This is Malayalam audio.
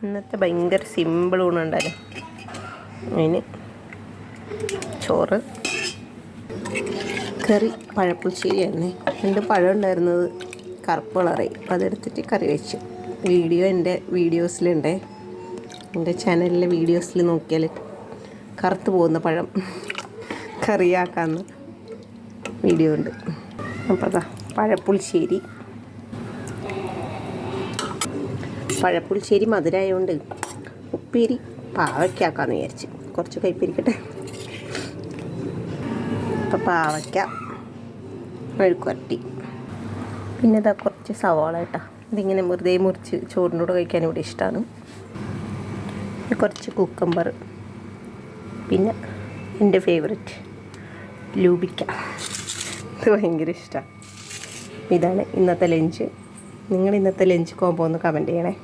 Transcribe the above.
ഇന്നത്തെ ഭയങ്കര സിമ്പിൾ ഊണുണ്ടായിരുന്നു. അതിന് ചോറ്, കറി പഴപ്പുളിശ്ശേരിയായിരുന്നേ. 2 പഴം ഉണ്ടായിരുന്നത് കറുപ്പ് കളറായി, അപ്പോൾ അതെടുത്തിട്ട് കറി വെച്ചു. വീഡിയോ എൻ്റെ വീഡിയോസിലുണ്ടേ, എൻ്റെ ചാനലിലെ വീഡിയോസിൽ നോക്കിയാൽ കറുത്ത് പോകുന്ന പഴം കറിയാക്കാവുന്ന വീഡിയോ ഉണ്ട്. അപ്പോൾ അതാ പഴപ്പുളിശ്ശേരി മധുരമായതുകൊണ്ട് ഉപ്പേരി പാവയ്ക്കാക്കാന്ന് വിചാരിച്ച്. കുറച്ച് കയ്പ്പിരിക്കട്ടെ. അപ്പോൾ പാവയ്ക്ക, മെഴുക്കുവരട്ടി, പിന്നെ ഇതാ കുറച്ച് സവാള കേട്ടോ. ഇതിങ്ങനെ വെറുതെ മുറിച്ച് ചോറിൻ്റെ കൂടെ കഴിക്കാൻ ഇവിടെ ഇഷ്ടമാണ്. കുറച്ച് കുക്കമ്പർ, പിന്നെ എൻ്റെ ഫേവററ്റ് ലൂബിക്ക. ഇത് ഭയങ്കര ഇഷ്ടമാണ്. ഇതാണ് ഇന്നത്തെ ലഞ്ച്. നിങ്ങൾ ഇന്നത്തെ ലഞ്ച് കോംബോ ഒന്ന് കമൻറ്റ് ചെയ്യണേ.